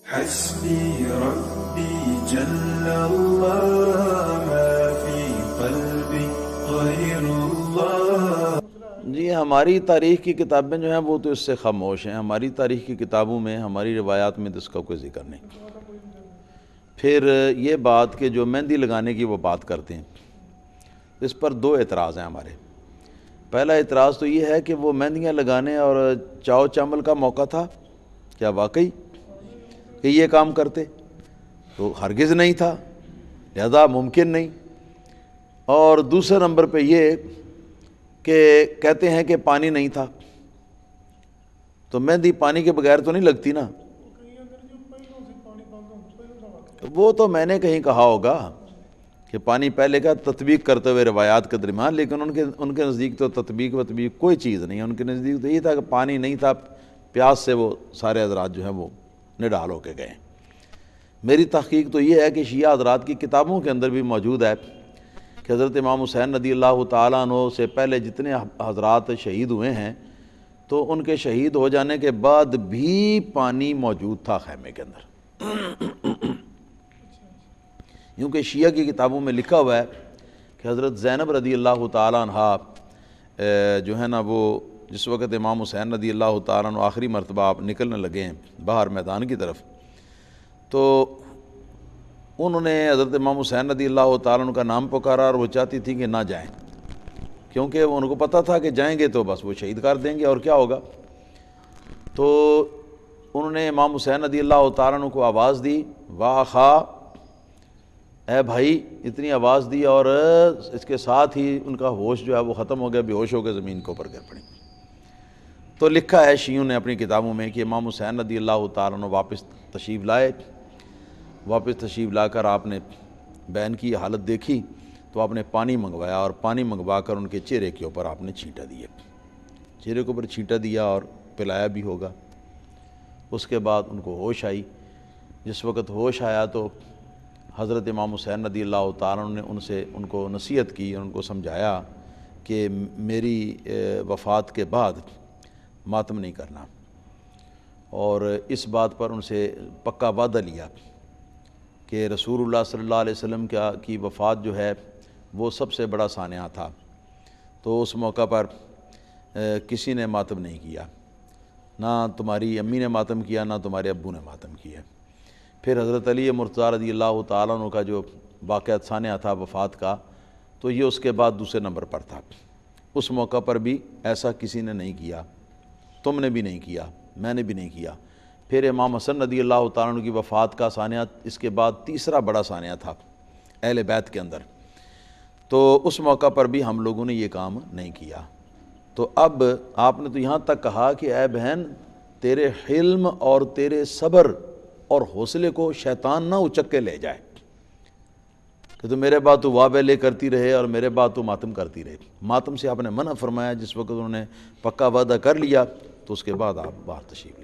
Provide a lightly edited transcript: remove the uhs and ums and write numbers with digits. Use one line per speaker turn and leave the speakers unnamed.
حسبي ربي جل الله ما في قلبي غير الله۔
جی ہماری تاریخ کی کتابیں جو ہیں وہ تو اس سے خاموش ہیں۔ ہماری تاریخ کی کتابوں میں، ہماری روایات میں تو اس کا کوئی ذکر نہیں۔ پھر یہ بات کہ جو مہندی لگانے کی وہ بات کرتے ہیں، اس پر دو اعتراض ہیں ہمارے۔ پہلا اعتراض تو یہ ہے کہ وہ مہندیاں لگانے اور چاو چامل کا موقع تھا کیا واقعی کہ یہ کام کرتے؟ تو ہرگز نہیں تھا، لہذا ممکن نہیں۔ اور دوسرے نمبر پہ یہ کہ کہتے ہیں کہ پانی نہیں تھا، تو مہندی پانی کے بغیر تو نہیں لگتی نا۔ وہ تو میں نے کہیں کہا ہوگا کہ پانی پہلے کا تطبیق کرتے ہوئے روایات کے درمیان، لیکن ان کے نزدیک تو تطبیق کوئی چیز نہیں ہے۔ ان کے نزدیک تو یہ تھا کہ پانی نہیں تھا، پیاس سے وہ سارے حضرات جو ہیں وہ نڈال ہو کے گئے۔ میری تحقیق تو یہ ہے کہ شیعہ حضرات کی کتابوں کے اندر بھی موجود ہے کہ حضرت امام حسین رضی اللہ تعالیٰ عنہ سے پہلے جتنے حضرات شہید ہوئے ہیں تو ان کے شہید ہو جانے کے بعد بھی پانی موجود تھا خیمے کے اندر۔ کیونکہ شیعہ کی کتابوں میں لکھا ہوا ہے کہ حضرت زینب رضی اللہ تعالیٰ عنہ جو ہے نا وہ جس وقت امام حسین رضی اللہ تعالیٰ عنہ آخری مرتبہ آپ نکلنے لگے ہیں باہر میدان کی طرف، تو انہوں نے حضرت امام حسین رضی اللہ تعالیٰ عنہ کا نام پکارا اور وہ چاہتی تھی کہ نہ جائیں، کیونکہ ان کو پتہ تھا کہ جائیں گے تو بس وہ شہید کر دیں گے اور کیا ہوگا۔ تو انہوں نے امام حسین رضی اللہ تعالیٰ عنہ کو آواز دی، واہ خواہ، اے بھائی، اتنی آواز دی اور اس کے ساتھ ہی ان کا ہوش جو ہے وہ ختم ہو گیا، بے ہوش ہو کے زمین کے اوپر گر پڑی۔ تو لکھا ہے شیعوں نے اپنی کتابوں میں کہ امام حسین رضی اللہ تعالیٰ عنہ واپس تشریف لائے، واپس تشریف لا کر آپ نے بہن کی حالت دیکھی تو آپ نے پانی منگوایا اور پانی منگوا کر ان کے چہرے کے اوپر آپ نے چھینٹا دیا، چہرے کے اوپر چھینٹا دیا اور پلایا بھی ہوگا۔ اس کے بعد ان کو ہوش آئی۔ جس وقت ہوش آیا تو حضرت امام حسین رضی اللہ تعالیٰ عنہ نے ان کو نصیحت کی اور ان کو سمجھایا کہ میری وفات کے بعد ماتم نہیں کرنا، اور اس بات پر ان سے پکا وعدہ لیا کہ رسول اللہ صلی اللہ علیہ وسلم کی وفات جو ہے وہ سب سے بڑا سانحہ تھا، تو اس موقع پر کسی نے ماتم نہیں کیا، نہ تمہاری امی نے ماتم کیا نہ تمہارے ابو نے ماتم کیا۔ پھر حضرت علی مرتضیٰ رضی اللہ تعالیٰ عنہ کا جو واقعہ سانحہ تھا وفات کا، تو یہ اس کے بعد دوسرے نمبر پر تھا۔ اس موقع پر بھی ایسا کسی نے نہیں کیا، تم نے بھی نہیں کیا، میں نے بھی نہیں کیا۔ پھر امام حسن رضی اللہ تعالیٰ عنہ کی وفات کا سانحہ اس کے بعد تیسرا بڑا سانحہ تھا اہل بیت کے اندر، تو اس موقع پر بھی ہم لوگوں نے یہ کام نہیں کیا۔ تو اب آپ نے تو یہاں تک کہا کہ اے بہن، تیرے حلم اور تیرے صبر اور حوصلے کو شیطان نہ اچک کے لے جائے کہ تو میرے بعد تو واہ لے کرتی رہے اور میرے بعد تو ماتم کرتی رہے۔ ماتم سے آپ نے منع فرمایا۔ جس وقت انہوں نے پکا وعدہ کر لیا تو اس کے بعد آپ باہر تشریف